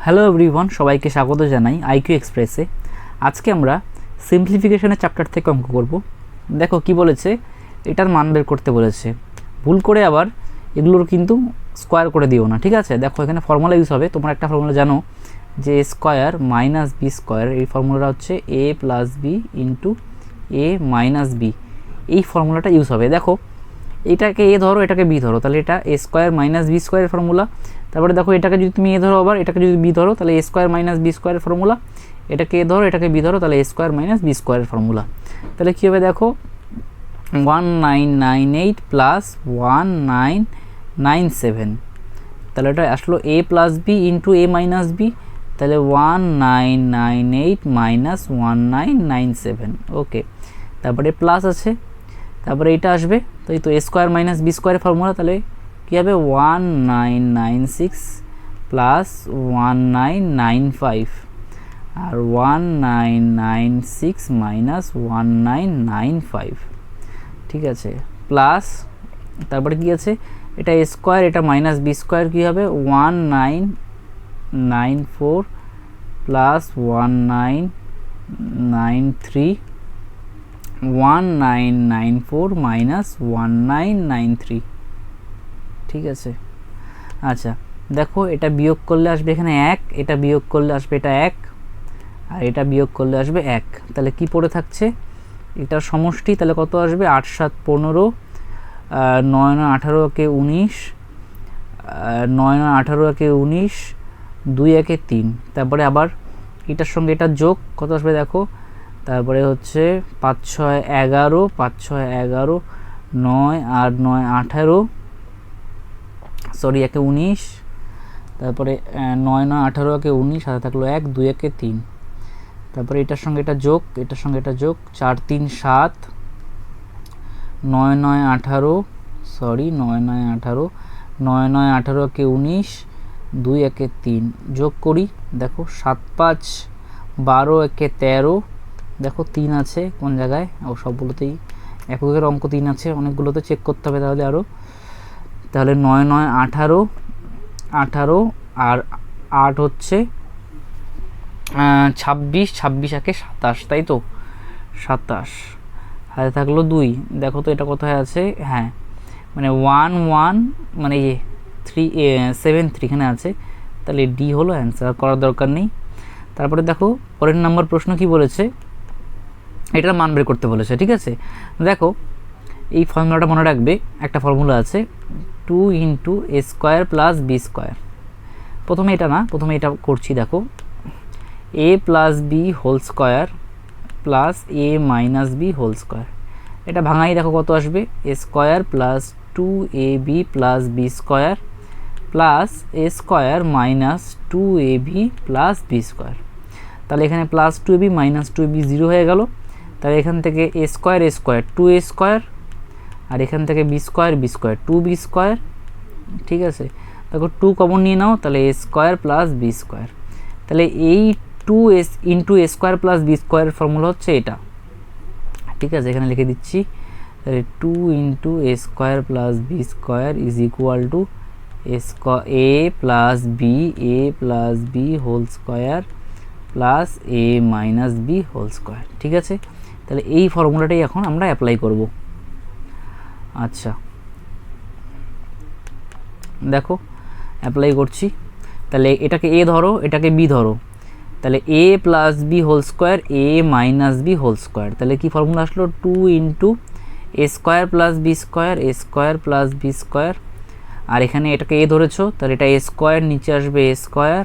Hello everyone, সবাইকে স্বাগত জানাই আইকিউ এক্সপ্রেসে। আজকে আমরা সিম্পলিফিকেশনের চ্যাপ্টার থেকে অঙ্ক করব। দেখো কি বলেছে, এটার মান বের করতে বলেছে। ভুল করে আবার এগুলোর কিন্তু স্কোয়ার করে দিও না, ঠিক আছে? দেখো এখানে ফর্মুলা ইউজ হবে, তোমরা একটা ফর্মুলা জানো যে এ স্কোয়ার মাইনাস বি স্কোয়ার, এই ফর্মুলাটা হচ্ছে A plus B into A minus B, এই ফর্মুলাটা ইউজ হবে। দেখো এটাকে এ ধরো, এটাকে বি ধরো, তাহলে এটা এ স্কোয়ার মাইনাস বি স্কোয়ারের ফর্মুলা। তারপরে দেখো এটাকে যদি তুমি এ ধরো, আবার এটাকে যদি বি ধরো, তাহলে এ স্কোয়ার মাইনাস বি স্কোয়ারের ফর্মুলা। এটাকে এ ধরো, এটাকে বি ধরো, তাহলে এ স্কোয়ার মাইনাস বি স্কোয়ারের ফর্মুলা। তাহলে কী হবে দেখো, 1998 প্লাস 1997, তাহলে এটা আসলো এ plus B into A minus B, তাহলে 1998 মাইনাস 1997। ওকে, তারপরে প্লাস আছে, তারপরে এটা আসবে, তো এই তো এ স্কোয়ার মাইনাস বি স্কোয়ারের ফর্মুলা, তাহলে কী হবে 1996 প্লাস 1995, আর 1996 মাইনাস 1995, ঠিক আছে, প্লাস তারপরে কী আছে, এটা এ স্কোয়ার, এটা মাইনাস বি স্কোয়ার, কী হবে 1994 প্লাস 1993, 1994 মাইনাস 1993, ঠিক আছে। আচ্ছা দেখো, এটা বিয়োগ করলে আসবে এখানে 1, এটা বিয়োগ করলে আসবে এটা 1, আর এটা বিয়োগ করলে আসবে 1, তাহলে কি পড়ে থাকছে, এটার সমষ্টি, তাহলে কত আসবে 8 7 15, 9 9 18 কে 19, 9 9 18 কে 19, 2 1 3, তারপরে আবার এটার সঙ্গে এটা যোগ, কত আসবে দেখো, তারপরে হচ্ছে 5 6 11, 5 6 11, 9 আর 9 18, সরি 1 19, তারপরে 9 9 18 কে 19, সাথে থাকলো 1, 2 1 3, তারপরে এটার সঙ্গে এটা যোগ, এটার সঙ্গে এটা যোগ, 4 3 7, 9 9 18, সরি 9 9 18, 9 9 18 কে 19, 2 1 3, যোগ করি, দেখো 7 5 12, 1 13, দেখো 3 আছে কোন জায়গায়, ও সবগুলোতেই এককের অঙ্ক 3 আছে, অনেকগুলোতে চেক করতে হবে তাহলে আরও। তাহলে 9 9 18, 18 আর 8 হচ্ছে 26, 26 একে 27, তাই তো 27, হাতে থাকলো 2, দেখো তো এটা কোথায় আছে, হ্যাঁ মানে 1 1 মানে 3 7 3 এখানে আছে, তাহলে ডি হলো অ্যান্সার, করার দরকার নেই। তারপরে দেখো পরের নাম্বার প্রশ্ন কি বলেছে, এটার মান বের করতে বলেছে, ঠিক আছে। দেখো এই ফর্মুলাটা মনে রাখবে, একটা ফর্মুলা আছে 2 into A square plus B square. প্রথমে এটা না, প্রথমে এটা করছি, দেখো A plus B whole square plus A minus B whole square, এটা ভাঙাই দেখো কত আসবে, A square plus 2ab plus B square plus A square minus 2ab plus B square. তাহলে এখানে প্লাস 2ab মাইনাস 2ab 0 হয়ে গেল, তাহলে এখান থেকে এ স্কোয়ার 2a স্কোয়ার, আর এখান থেকে বি স্কোয়ার 2b স্কোয়ার, ঠিক আছে। দেখো 2 কমন নিয়ে নাও, তাহলে A square plus B square, তাহলে এই 2s into A square plus B স্কোয়ারের ফর্মুলা হচ্ছে এটা, ঠিক আছে, এখানে লিখে দিচ্ছি। তাহলে 2 into A square plus B square is equal to A plus B whole square plus A minus B whole square, ঠিক আছে। তাহলে এই ফর্মুলাটাই এখন আমরা অ্যাপ্লাই করব। আচ্ছা দেখো অ্যাপ্লাই করছি, তাহলে এটাকে এ ধরো, এটাকে বি ধরো, তাহলে এ প্লাস বি হোল স্কোয়ার এ মাইনাস বি হোল স্কোয়ার, তাহলে কি ফর্মুলা আসলো 2 into A square plus B square, A square plus B square, আর এখানে এটাকে এ ধরেছো, তাহলে এটা এ স্কোয়ার, নিচে আসবে A square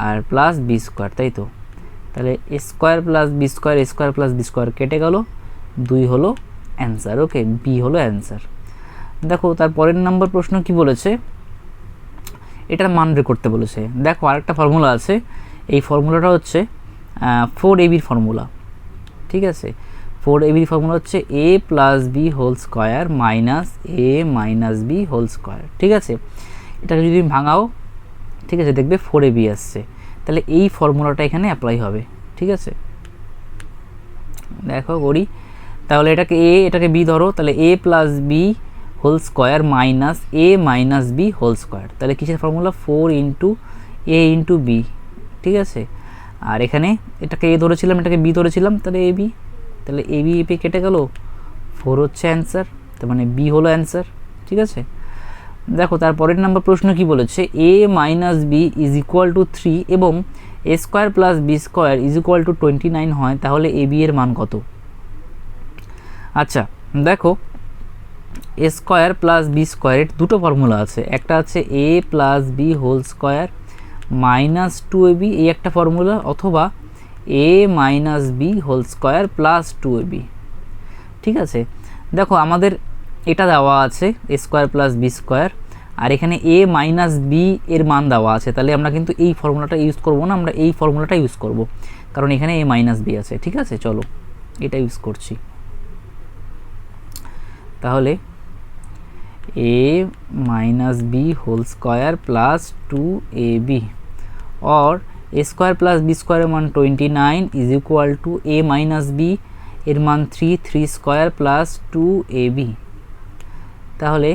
R plus B square, তাই তো। তাহলে A square plus B square, A square plus B square কেটে গেল, 2 হলো অ্যান্সার। ওকে, বি হলো অ্যান্সার। দেখো তার পরের নাম্বার প্রশ্ন কি বলেছে, এটার মান বের করতে বলেছে। দেখো আরেকটা ফর্মুলা আছে, এই ফর্মুলাটা হচ্ছে 4ab ফর্মুলা, ঠিক আছে। 4ab ফর্মুলা হচ্ছে A plus B whole square minus A minus B whole square, ঠিক আছে। এটাকে যদি ভাঙাও, ঠিক আছে, দেখবে 4ab আসছে, তাহলে এই ফর্মুলাটা এখানে অ্যাপ্লাই হবে, ঠিক আছে। দেখো করি, তাহলে এটাকে বি ধরো, তাহলে এ plus B whole square minus A minus B whole square, তাহলে কিসের ফর্মুলা 4 ইন্টু এ ইন্টু বি, ঠিক আছে। আর এখানে এটাকে এ ধরেছিলাম, এটাকে বি ধরেছিলাম, তাহলে এ বি, তাহলে এ বি কেটে গেল, 4 হচ্ছে অ্যান্সার, তার মানে বি হলো অ্যান্সার। ঠিক আছে, দেখো তারপরের নাম্বার প্রশ্ন কি বলেছে, A minus B is equal to 3 এবং A square plus B square is equal to 29 হয়, তাহলে এ বি এর মান কত? আচ্ছা দেখো, এ স্কোয়ার প্লাস বি স্কোয়ারের দুটো ফর্মুলা আছে, একটা আছে এ plus B whole square minus 2ab, এই একটা ফর্মুলা, অথবা A minus B whole square plus 2ab। ঠিক আছে, দেখো আমাদের এটা দেওয়া আছে A square plus B square, আর এখানে এ মাইনাস বি এর মান দেওয়া আছে, তাহলে আমরা কিন্তু এই ফর্মুলাটা ইউজ করব না, আমরা এই ফর্মুলাটা ইউজ করব, কারণ এখানে এ মাইনাস বি আছে। ঠিক আছে, চলো এটা ইউজ করছি। তাহলে এ minus B whole square plus 2ab और A square plus B square मान 29 is equal to A minus B एर मान 3 स्क्वायर प्लस 2ab, তাহলে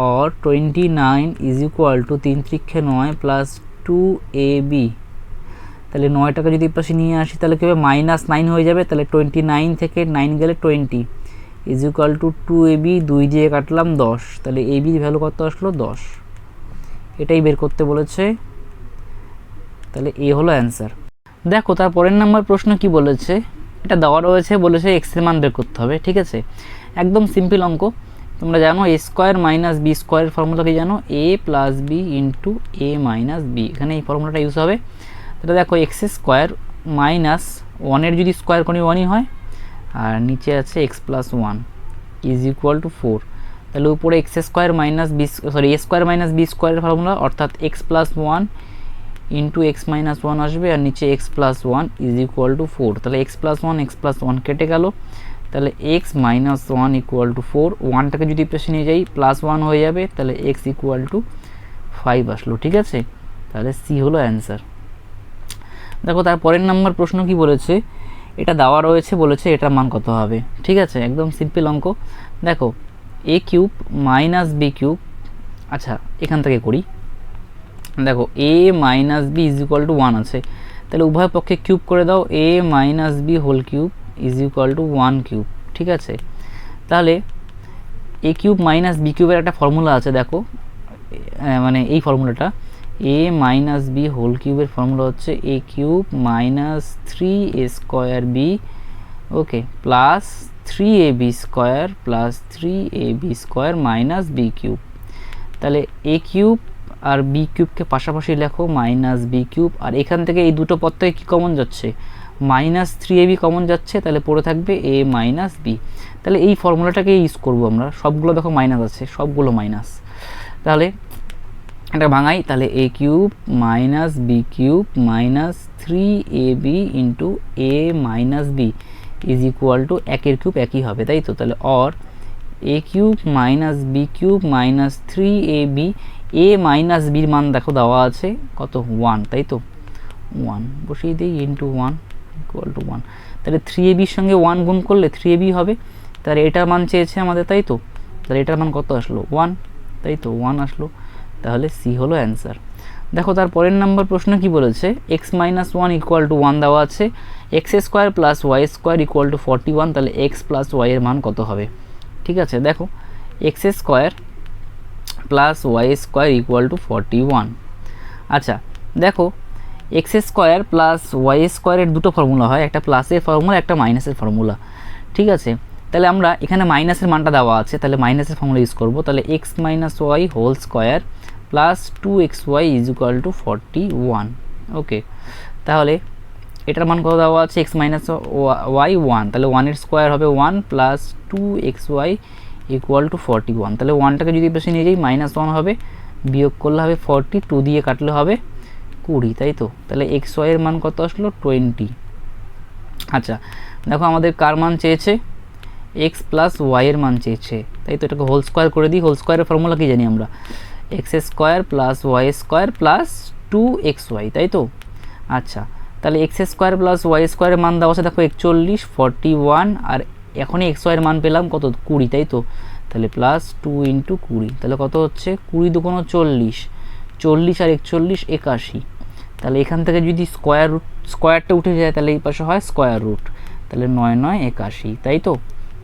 और 29 is equal to 3 3 9 plus 2ab, তাহলে 9টাকে যদি পাশে নিয়ে আসি তাহলে কি হবে, -9 হয়ে যাবে, তাহলে 29 থেকে 9 গেলে 20 ইজ ইকুয়াল টু 2ab, 2 দিয়ে কাটলাম 10, তাহলে ab এর ভ্যালু কত আসলো 10, এটাই বের করতে বলেছে, তাহলে এ হলো অ্যান্সার। দেখো তারপরের নাম্বার প্রশ্ন কি বলেছে, এটা দেওয়া রয়েছে, বলেছে এক্স এর মান বের করতে হবে। ঠিক আছে, একদম সিম্পল অঙ্ক, তোমরা জানো এ স্কোয়ার মাইনাস বি স্কোয়ারের ফর্মুলা কি জানো, A plus B into A minus B, এখানে এই ফর্মুলাটা ইউজ হবে। তাহলে দেখো এক্স স্কোয়ার মাইনাস 1-এর যদি স্কোয়ার করি 1ই হয়, আর নিচে আছে x plus 1 is equal to 4, তাহলে উপরে x square minus B A square minus B স্কোয়ারের ফর্মুলা, অর্থাৎ x plus 1 into x minus 1 আসবে, আর নিচে x plus 1 is equal to 4, তাহলে এক্স প্লাস 1 কেটে গেল, তাহলে এক্স মাইনাস 1 ইকুয়াল টু 4, 1টাকে যদি পেছনে নিয়ে যাই প্লাস 1 হয়ে যাবে, তাহলে এক্স ইকুয়াল টু 5 আসলো। ঠিক আছে, তাহলে সি হলো অ্যান্সার। দেখো তারপরের নাম্বার প্রশ্ন কি বলেছে, এটা দেওয়া রয়েছে, বলেছে এটার মান কত হবে। ঠিক আছে, একদম সিম্পল অঙ্ক, দেখো A cube minus B cube, আচ্ছা এখান থেকে করি, দেখো A minus B is equal to 1 আছে, তাহলে উভয় পক্ষে কিউব করে দাও, A minus B whole cube is equal to 1 cube. ঠিক আছে, তাহলে এ কিউব মাইনাস বি কিউবের একটা ফর্মুলা আছে, দেখো মানে এই ফর্মুলাটা, এ মাইনাস বি হোল কিউবের ফর্মুলা হচ্ছে A cube minus 3a square B, okay, plus 3ab square plus 3ab square minus B cube. তাহলে এ কিউব আর বি কিউবকে পাশাপাশি লেখো, মাইনাস বি কিউব, আর এখান থেকে এই দুটো পদ থেকে কী কমন যাচ্ছে, মাইনাস 3ab কমন যাচ্ছে, তাহলে পড়ে থাকবে এ মাইনাস বি। তাহলে এই ফর্মুলাটাকে ইউজ করব আমরা, সবগুলো দেখো মাইনাস আছে, সবগুলো মাইনাস, তাহলে এটা ভাঙাই, তাহলে A cube minus B cube minus 3ab into A minus B is equal to 1-এর কিউব একই হবে, তাই তো, তাহলে or A cube minus B cube minus 3ab, A minus বির মান দেখো দেওয়া আছে কত 1, তাই তো 1 বসিয়ে দিই, ইন্টু 1 ইকুয়াল টু 1, তাহলে 3abর সঙ্গে 1 গুণ করলে 3ab হবে, তাহলে এটার মান চেয়েছে আমাদের, তাই তো, তাহলে এটার মান কত আসলো 1, তাই তো 1 আসলো, তাহলে সি হলো অ্যান্সার। দেখো তারপরের নাম্বার প্রশ্ন কি বলেছে, এক্স মাইনাস 1 ইকুয়াল টু 1 দেওয়া আছে, X square plus Y square equal to 41, তাহলে এক্স প্লাস ওয়াই এর মান কত হবে। ঠিক আছে, দেখো X square plus Y square equal to 41, আচ্ছা দেখো এক্স স্কোয়ার প্লাস ওয়াই স্কোয়ারের দুটো ফর্মুলা হয়, একটা প্লাসের ফর্মুলা, একটা মাইনাসের ফর্মুলা। ঠিক আছে, তাহলে আমরা এখানে মাইনাসের মানটা দেওয়া আছে, তাহলে মাইনাসের ফর্মুলা ইউজ করবো, তাহলে x minus Y whole square plus 2xy is equal to 41, okay, তাহলে এটার মান কত দেওয়া আছে, এক্স মাইনাস ওয়াই 1, তাহলে 1-এর স্কোয়ার হবে 1 প্লাস 2xy ইকুয়াল টু 41, তাহলে 1টাকে যদি বেশি নিয়ে যাই -1 হবে, বিয়োগ করলে হবে 40, 2 দিয়ে কাটলে হবে 20, তাই তো, তাহলে xy এর মান কত আসলো 20। আচ্ছা দেখো আমাদের কার মান চেয়েছে, এক্স প্লাস ওয়াই এর মান চেয়েছে, তাই তো, এটাকে হোল স্কোয়ার করে দিই, হোল স্কোয়ারের ফর্মুলা কি জানি আমরা, X square plus Y square plus 2xy, তাই তো। আচ্ছা তাহলে এক্স স্কোয়ার প্লাস ওয়াই স্কোয়ারের মান দেওয়া আছে দেখো 41, 41, আর এখনই এক্স ওয়াইয়ের মান পেলাম কত 20, তাই তো, তাহলে প্লাস 2 ইন্টু 20, তাহলে কত হচ্ছে 20 দুগুণ 40, 40 আর 41 81, তাহলে এখান থেকে যদি স্কোয়ারটা উঠে যায় তাহলে এই পাশে হয় স্কোয়ার রুট, তাহলে 9 9 81, তাই তো।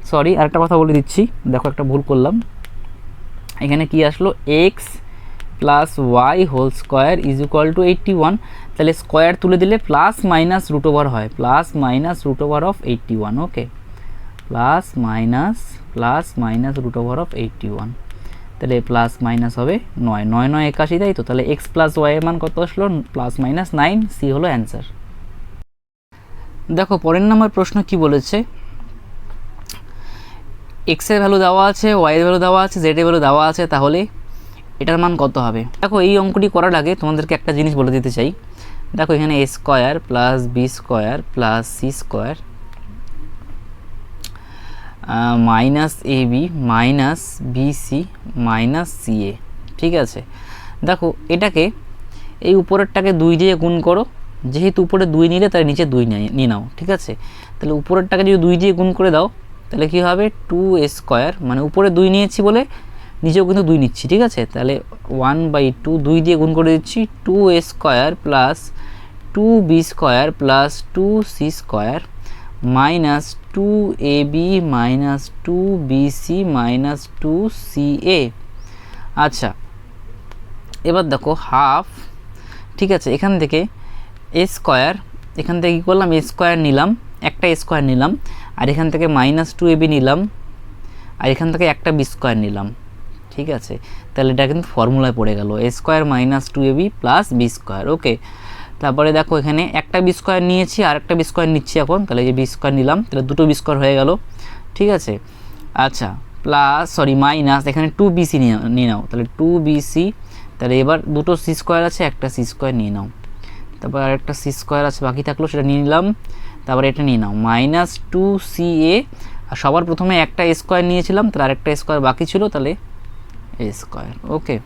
সরি, আরেকটা কথা বলে দিচ্ছি, দেখো একটা ভুল করলাম, এখানে কি আসলো, X plus Y whole square is equal to 81, তাহলে স্কোয়ার তুলে দিলে প্লাস মাইনাস রুট ওভার হয়, plus minus root over of 81, okay, plus minus root over of 81, তাহলে প্লাস মাইনাস হবে 9 9 9 81, তাই তো। তাহলে এক্স প্লাস ওয়াই এর মান কত আসলো, প্লাস মাইনাস 9, সি হলো অ্যান্সার। দেখো পরের নাম্বার প্রশ্ন কি বলেছে, এক্স এর ভ্যালু দেওয়া আছে, ওয়াই এর ভ্যালু দেওয়া আছে, জেড এর ভ্যালু দেওয়া আছে, তাহলে এটার মান কত হবে। দেখো এই অঙ্কটি করার আগে তোমাদেরকে একটা জিনিস বলে দিতে চাই, দেখো এখানে A square plus B square plus C square minus A B minus B C minus C A, ঠিক আছে। দেখো এটাকে এই উপরেরটাকে 2 দিয়ে গুণ করো, যেহেতু উপরে 2 নিলে তার নিচে 2 নিয়ে নাও, ঠিক আছে। তাহলে উপরেরটাকে যদি 2 দিয়ে গুণ করে দাও তাহলে কী হবে, 2a স্কোয়ার, মানে উপরে 2 নিয়েছি বলে নিচেও কিন্তু 2 নিচ্ছি, ঠিক আছে। তাহলে 1/2 2 দিয়ে গুণ করে দিচ্ছি, 2a square plus 2b square plus 2c square minus 2ab minus 2bc minus 2ca। আচ্ছা এবার দেখো হাফ, ঠিক আছে, এখান থেকে এ স্কোয়ার, এখান থেকে কী করলাম, এ স্কোয়ার নিলাম, একটা এ স্কোয়ার নিলাম, আর এখান থেকে মাইনাস 2ab নিলাম, আর এখান থেকে একটা বি স্কোয়ার নিলাম, ঠিক আছে। তাহলে এটা কিন্তু ফর্মুলায় পড়ে গেল, A square minus 2ab plus B square, okay. তারপরে দেখো এখানে একটা বি স্কোয়ার নিয়েছি আর একটা বি স্কোয়ার নিচ্ছি এখন, তাহলে যে বি স্কোয়ার নিলাম, তাহলে দুটো বি স্কোয়ার হয়ে গেল, ঠিক আছে। আচ্ছা মাইনাস এখানে 2bc নিয়ে নাও, তাহলে 2bc, তাহলে এবার দুটো সি স্কোয়ার আছে, একটা সি স্কোয়ার নিয়ে নাও, তারপর আরেকটা সি স্কোয়ার আছে বাকি থাকলো, সেটা নিয়ে নিলাম, তারপরে এটা নিয়ে নাও মাইনাস 2ca, আর সবার প্রথমে একটা এ স্কোয়ার নিয়েছিলাম, তাহলে আরেকটা স্কোয়ার বাকি ছিল, তাহলে এ স্কোয়ার, ওকে।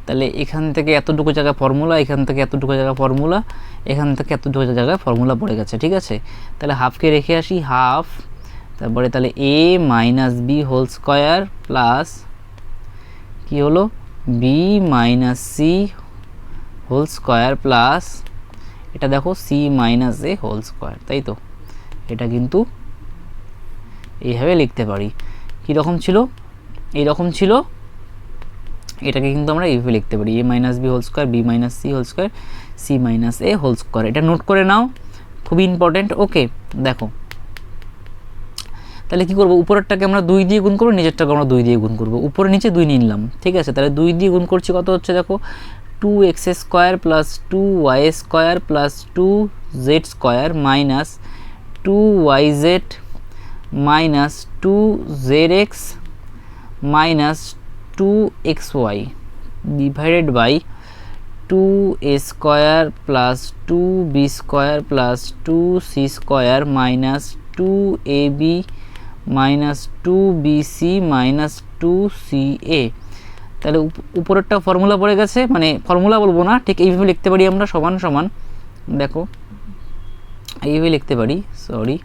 তাহলে এখান থেকে এতটুকু জায়গা ফর্মুলা, এখান থেকে এতটুকু জায়গা ফর্মুলা, এখান থেকে এতটুকু জায়গায় ফর্মুলা পড়ে গেছে, ঠিক আছে। তাহলে হাফকে রেখে আসি, হাফ, তারপরে তাহলে a minus B whole square plus কী হলো B minus C whole square plus এটা দেখো সি মাইনাস এ হোল স্কোয়ার, তাই তো। এটা কিন্তু এইভাবে লিখতে পারি, কীরকম ছিল, এইরকম ছিল, এটাকে কিন্তু আমরা এইভাবে লিখতে পারি, A minus B whole square B minus C whole square C minus A whole square. এটা নোট করে নাও, খুবই ইম্পর্টেন্ট, ওকে। দেখো তাহলে কী করবো, উপরেরটাকে আমরা 2 দিয়ে গুণ করবো, নিচেরটাকে আমরা 2 দিয়ে গুণ করবো, উপরে নিচে 2 নিয়ে নিলাম, ঠিক আছে। তাহলে 2 দিয়ে গুণ করছি, কত হচ্ছে দেখো, 2x square plus 2y square plus 2z square minus 2yz minus 2zx minus 2xy divided by 2a square plus 2b square plus 2c square minus 2ab minus 2bc minus 2ca। তাহলে উপরেরটা ফর্মুলা পড়ে গেছে, মানে formula বলবো না, ঠিক এইভাবে লিখতে পারি আমরা, সমান সমান, দেখো এইভাবে লিখতে পারি, সরি,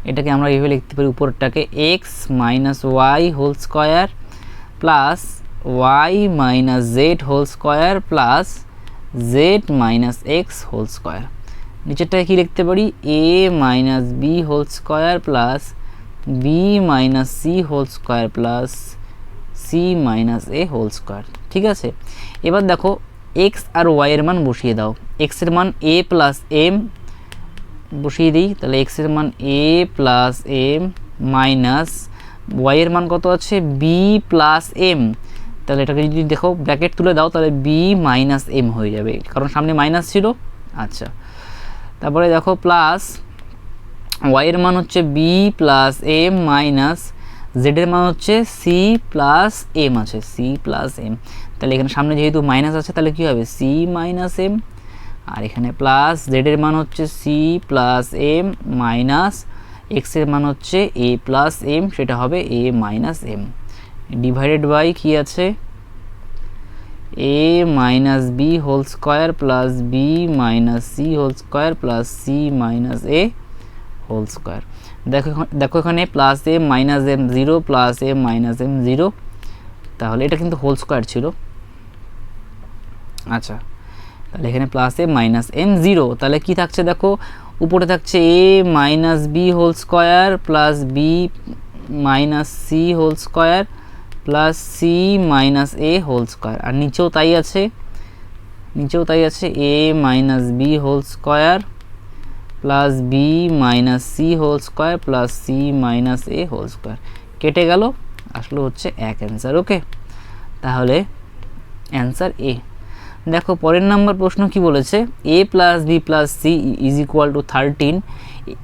এটাকে আমরা এইভাবে লিখতে পারি, উপরেরটাকে X minus Y whole square plus Y minus Z whole square plus Z minus X whole square. নিচেরটাকে কী লিখতে পারি, A minus B whole square plus B minus C whole square plus C minus A whole square, ঠিক আছে। এবার দেখো x আর Y এর মান বসিয়ে দাও, এক্সের মান এ প্লাস এম বসিয়ে দিই, তাহলে এক্সের মান এ প্লাস এম মাইনাস ওয়াইয়ের মান কত আছে, বি প্লাস এম, তাহলে এটাকে যদি দেখো ব্র্যাকেট তুলে দাও তাহলে বি মাইনাস এম হয়ে যাবে, কারণ সামনে মাইনাস ছিল। আচ্ছা তারপরে দেখো প্লাস ওয়াইয়ের মান হচ্ছে বি প্লাস এম মাইনাস জেডের মান হচ্ছে সি প্লাস এম আছে, সি প্লাস এম, তাহলে এখানে সামনে যেহেতু মাইনাস আছে তাহলে কী হবে, সি মাইনাস এম, আর এখানে প্লাস জেডের মান হচ্ছে সি প্লাস এম মাইনাস এক্সের মান হচ্ছে এ প্লাস এম, সেটা হবে A minus M, divided by কী আছে, A minus B whole square plus B minus C whole square plus C minus A whole square. দেখো এখানে plus M minus M 0 plus M minus M 0, তাহলে এটা কিন্তু whole square ছিল। আচ্ছা তাহলে এখানে প্লাস এ মাইনাস এম 0, তাহলে কি থাকছে দেখো উপরে থাকছে A minus B whole square plus B minus C whole square plus C minus A whole square, আর নিচেও তাই আছে A minus B whole square plus B minus C whole square plus C minus A whole square, কেটে গেল, আসলে হচ্ছে এক answer. ওকে, তাহলে অ্যান্সার এ। দেখো পরের নাম্বার প্রশ্ন কি বলেছে, A plus B plus C is equal to 13,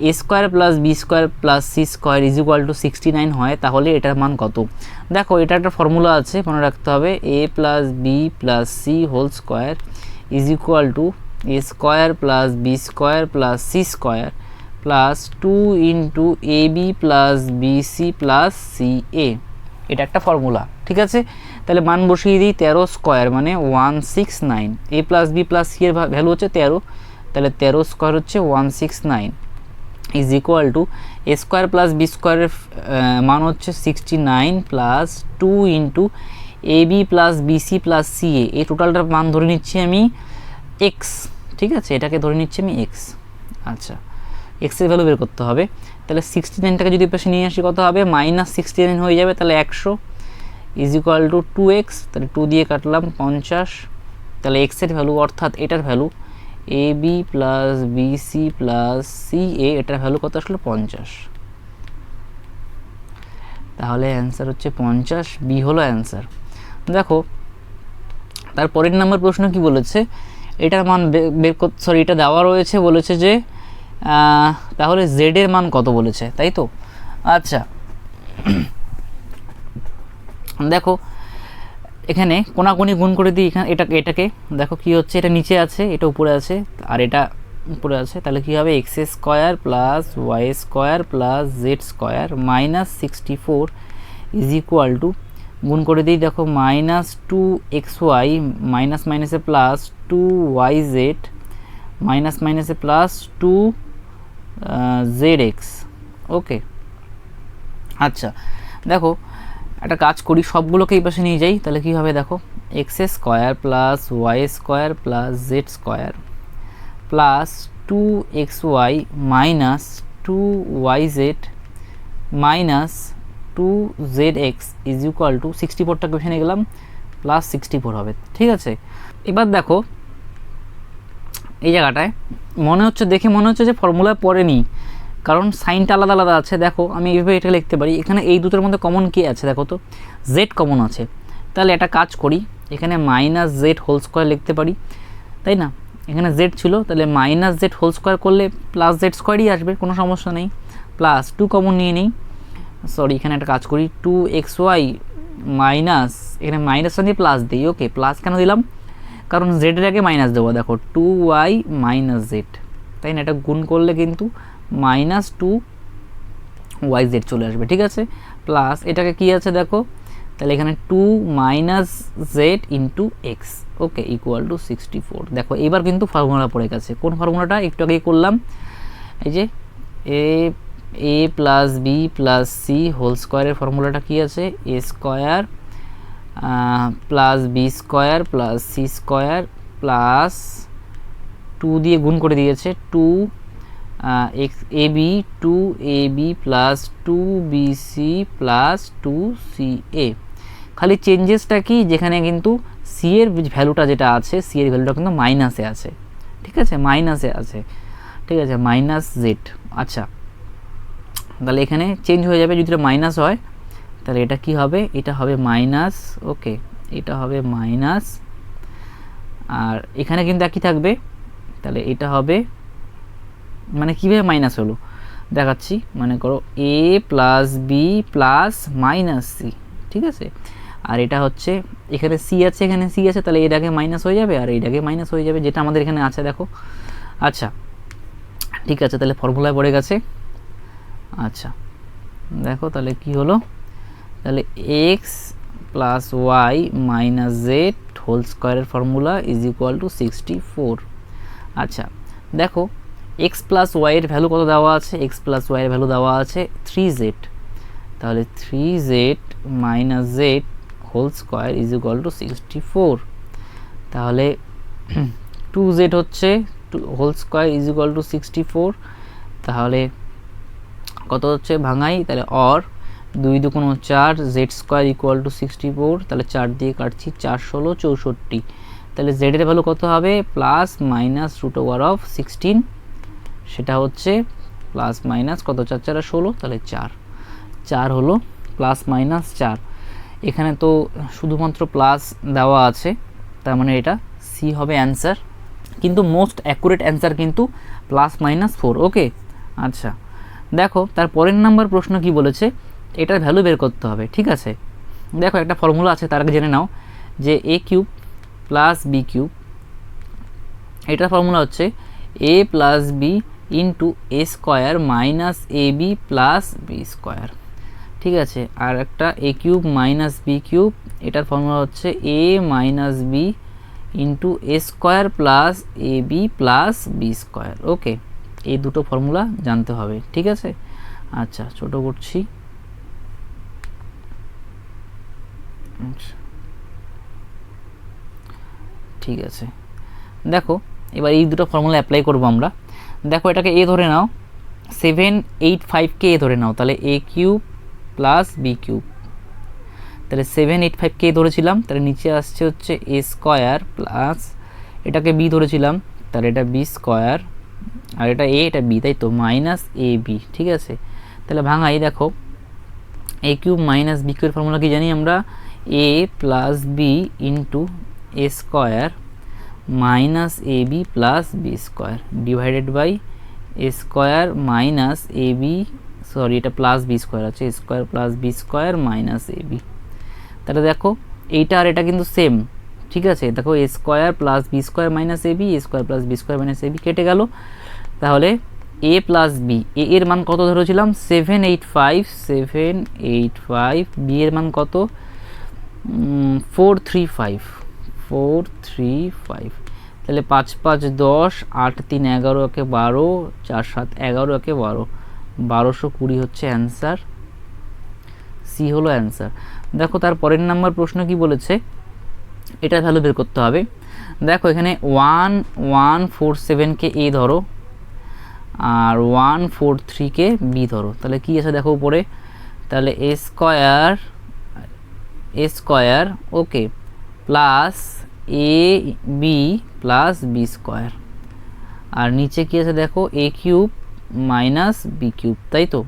A square plus B square plus C square is equal to 69 হয়, তাহলে এটার মান কত? দেখো এটা একটা ফর্মুলা আছে, মনে রাখতে হবে, A plus B plus C whole square is equal to A square plus B square plus C square plus 2 into A B plus B C plus C A, এটা একটা ফর্মুলা। ঠিক আছে, তাহলে মান বসিয়ে দিই, 13 স্কোয়ার মানে 169, A plus B plus C এর ভ্যালু হচ্ছে 13, তাহলে 13 স্কোয়ার হচ্ছে 169 is equal to A square plus B স্কোয়ারের মান হচ্ছে 69 plus 2 into A B plus BC plus C A, এই টোটালটার মান ধরে নিচ্ছি আমি এক্স। ঠিক আছে, এটাকে ধরে নিচ্ছি আমি এক্স। আচ্ছা, এক্সের ভ্যালু বের করতে হবে, তাহলে 69টাকে যদি পাশে নিয়ে আসি কত হবে, মাইনাস 69 হয়ে যাবে, তাহলে 100 ইজ ইকুয়াল টু 2x, তাহলে 2 দিয়ে কাটলাম 50, তাহলে এক্সের ভ্যালু অর্থাৎ এটার value A B plus BC plus C A, এটার ভ্যালু কত আসলে 50, তাহলে অ্যান্সার হচ্ছে 50, বি হলো অ্যান্সার। দেখো তারপরের নাম্বার প্রশ্ন কি বলেছে, এটার মান বের করতে, সরি এটা দেওয়া রয়েছে, বলেছে যে তাহলে জেড এর মান কত বলেছে, তাই তো। আচ্ছা দেখো এখানে কোনাকুনি গুণ করে দিই, এখানে এটাকে দেখো কি হচ্ছে, এটা নিচে আছে, এটা উপরে আছে, আর এটা উপরে আছে, তাহলে কি হবে, X square plus Y square plus Z square minus 64 is equal to, গুণ করে দিই, দেখো মাইনাস 2xy মাইনাস মাইনাসে প্লাস 2yz মাইনাস মাইনাসে প্লাস 2zx। ওকে, আচ্ছা দেখো একটা কাজ করি, সবগুলোকে এই পাশে নিয়ে যাই, তাহলে কি হবে দেখো, X square plus Y square plus Z square plus 2xy minus 2yz minus 2zx is equal to 64টাকে বসে নিয়ে গেলাম প্লাস 64 হবে। ঠিক আছে, এবার দেখো এই জায়গাটায় দেখে মনে হচ্ছে যে ফর্মুলায় পড়েনি, কারণ সাইনটা আলাদা আলাদা আছে। দেখো আমি এইভাবে এটা লিখতে পারি, এখানে এই দুটোর মধ্যে কমন কি আছে দেখো তো, জেড কমন আছে, তাহলে একটা কাজ করি, এখানে মাইনাস জেড হোল স্কোয়ার লিখতে পারি, তাই না, এখানে জেড ছিল, তাহলে মাইনাস জেড হোল স্কোয়ার করলে প্লাস জেড স্কোয়ারই আসবে, কোনো সমস্যা নেই, প্লাস 2 কমন নিয়ে নিই, সরি এখানে একটা কাজ করি, 2xy মাইনাস, এখানে মাইনাস দিয়ে প্লাস দিই। ওকে, প্লাস কেন দিলাম, কারণ জেডের আগে মাইনাস দেবো, দেখো 2y মাইনাস জেড, তাই না, এটা গুণ করলে কিন্তু মাইনাস 2yz চলে আসবে। ঠিক আছে, প্লাস এটাকে কি আছে দেখো, তাহলে এখানে 2 minus z into x, okay, equal to 64। দেখো এবার কিন্তু ফর্মুলা পড়ে গেছে, কোন ফর্মুলাটা একটু আগেই করলাম, এই যে A plus B plus C whole স্কোয়ারের ফর্মুলাটা কি আছে, A square plus B square plus C square plus 2 দিয়ে গুণ করে দিয়েছে 2 2ab plus 2bc plus 2ca। খালি চেঞ্জেসটা কি, যেখানে কিন্তু সি এর ভ্যালুটা যেটা আছে, সি এর ভ্যালুটা কিন্তু মাইনাসে আছে। ঠিক আছে, মাইনাসে আছে, ঠিক আছে, মাইনাস জেড। আচ্ছা, তাহলে এখানে চেঞ্জ হয়ে যাবে, যদি এটা মাইনাস হয় তাহলে এটা কি হবে, এটা হবে মাইনাস। ওকে, এটা হবে মাইনাস, আর এখানে কিন্তু একই থাকবে, তাহলে এটা হবে, মানে কীভাবে মাইনাস হলো দেখাচ্ছি, মনে করো A plus B plus minus C. ঠিক আছে, আর এটা হচ্ছে এখানে সি আছে, এখানে সি আছে, তাহলে এটাকে মাইনাস হয়ে যাবে আর এইটাকে মাইনাস হয়ে যাবে, যেটা আমাদের এখানে আছে দেখো। আচ্ছা ঠিক আছে, তাহলে ফর্মুলায় পড়ে গেছে। আচ্ছা দেখো তাহলে কি হলো, তাহলে X plus Y minus Z whole স্কোয়ারের ফর্মুলা ইজ ইকুয়াল টু 64। আচ্ছা দেখো এক্স প্লাস ওয়াইয়ের ভ্যালু কত দেওয়া আছে, এক্স প্লাস ওয়াইয়ের ভ্যালু দেওয়া আছে 3z, তাহলে 3z minus Z whole square is equal to 64। তাহলে 2 2z হচ্ছে whole square is equal to 64, তাহলে কত হচ্ছে ভাঙাই, তাহলে অর 2 দুগুণ 4 জেড স্কোয়ার ইকুয়াল টু 64, তাহলে 4 দিয়ে কাটছি 4 ষোলো 64, তাহলে জেডের ভ্যালু কত হবে plus minus root over of 16, সেটা হচ্ছে প্লাস মাইনাস কত 4 4 16, তাহলে 4 হলো প্লাস মাইনাস 4। এখানে তো শুধুমাত্র প্লাস দেওয়া আছে, তার মানে এটা সি হবে অ্যান্সার, কিন্তু মোস্ট অ্যাকুরেট অ্যান্সার কিন্তু প্লাস মাইনাস 4। ওকে, আচ্ছা দেখো তার পরের নাম্বার প্রশ্ন কি বলেছে, এটার ভ্যালু বের করতে হবে। ঠিক আছে, দেখো একটা ফর্মুলা আছে, তার আগে জেনে নাও যে A cube plus B cube, এটার ফর্মুলা হচ্ছে A plus B into A square minus A B plus B square. ঠিক আছে, আর একটা এ কিউব মাইনাস বি কিউব, এটার ফর্মুলা হচ্ছে এ minus B into A square plus A B plus B square. Okay, এই দুটো formula জানতে হবে। ঠিক আছে, আচ্ছা ছোট করছি। ঠিক আছে, দেখো এবার এই দুটো ফর্মুলা অ্যাপ্লাই করব আমরা। দেখো এটাকে এ ধরে নাও, 785কে এ ধরে নাও, তাহলে A cube plus B cube, তাহলে 785কে ধরেছিলাম, তাহলে নিচে আসছে হচ্ছে এ স্কোয়ার প্লাস এটাকে বি ধরেছিলাম, তাহলে এটা বি স্কোয়ার, আর এটা এ এটা বি, তাই তো মাইনাস এ বি। ঠিক আছে, তাহলে ভাঙাই, দেখো এ কিউব মাইনাস বি কিউবের ফর্মুলা কি জানি আমরা, A plus B into A square minus A B plus B square divided by A square minus A B, sorry এটা প্লাস বি স্কোয়ার আছে, A square plus B square minus A B. তাহলে দেখো এইটা আর এটা কিন্তু same. ঠিক আছে, দেখো A square plus B square minus A B, A square plus B square minus A B কেটে গেল, তাহলে এ প্লাস বি, এ এর মান কত ধরেছিলাম 785, বি এর মান কত 435, তাহলে 5 5 10, 8 3 11, একে 12, 4 7 11, একে 12, 1220 হচ্ছে অ্যান্সার, সি হলো অ্যান্সার। দেখো তার পরের নাম্বার প্রশ্ন কি বলেছে, এটা ভ্যালু বের করতে হবে। দেখো এখানে 1147কে এ ধরো আর 143কে বি ধরো, তাহলে কি আছে দেখো উপরে, তাহলে A square okay plus A B plus B square, আর নিচে কি আছে দেখো A cube minus B cube, তাই তো।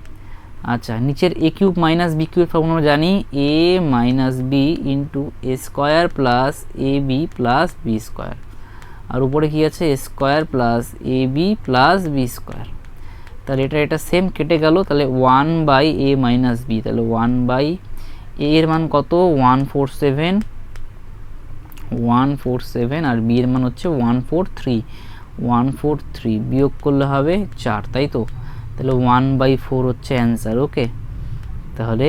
আচ্ছা, নিচের A cube minus B cube formula জানি, A minus B into A square plus A B plus B square, আর উপরে কি আছে A square plus A B plus B square, তাহলে এটা সেম কেটে গেল, তাহলে 1 বাই এ মাইনাস বি, তাহলে 1 বাই এ এর মান কত 147, আর বি এর মান হচ্ছে 143, বিয়োগ করলে হবে 4, তাই তো, তাহলে 1/4 হচ্ছে অ্যান্সার। ওকে, তাহলে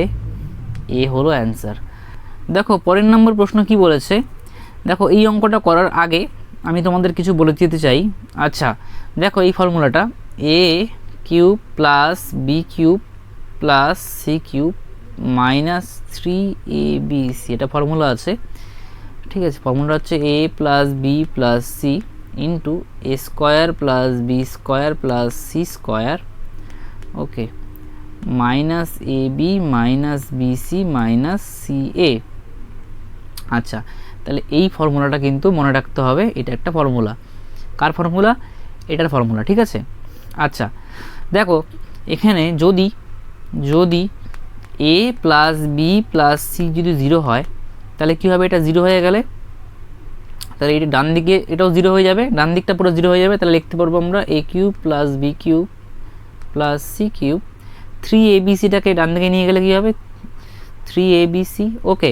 এ হলো অ্যান্সার। দেখো পরের নম্বর প্রশ্ন কি বলেছে, দেখো এই অঙ্কটা করার আগে আমি তোমাদের কিছু বলে দিতে চাই। আচ্ছা দেখো এই ফর্মুলাটা A cube plus B cube plus C cube minus 3ab, এটা ফর্মুলা আছে। ঠিক আছে, ফর্মুলা হচ্ছে A plus B plus C into A square plus B square plus C square, okay, minus A B minus B C minus C A. আচ্ছা, তাহলে এই ফর্মুলাটা কিন্তু মনে রাখতে হবে, এটা একটা ফর্মুলা। কার ফর্মুলা? এটার ফর্মুলা। ঠিক আছে, আচ্ছা দেখো এখানে যদি এ প্লাস বি প্লাস সি যদি 0 হয়, তাহলে কী হবে, এটা 0 হয়ে গেলে তাহলে এটা ডান দিকে এটাও 0 হয়ে যাবে, ডান দিকটা পুরো 0 হয়ে যাবে, তাহলে লিখতে পারবো আমরা A cube plus B cube plus C cube, 3abcটাকে ডান দিকে নিয়ে গেলে কী হবে 3abc। ওকে,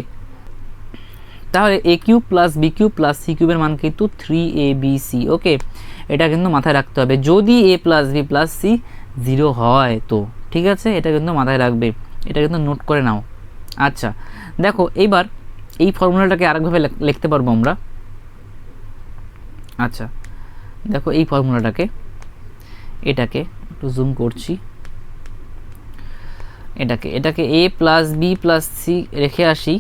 তাহলে A cube plus B cube plus C কিউবের মান কিন্তু 3abc। ওকে, এটা কিন্তু মাথায় রাখতে হবে, যদি এ প্লাস বি প্লাস সি 0 হয় তো। ঠিক আছে, এটা কিন্তু মাথায় রাখবে, এটা কিন্তু নোট করে নাও। আচ্ছা দেখো এইবার এই ফর্মুলাটাকে আরেকভাবে লিখতে পারবো আমরা। আচ্ছা দেখো এই ফর্মুলাটাকে, এটাকে একটু জুম করছি, এটাকে এ প্লাস বি প্লাস সি রেখে আসি,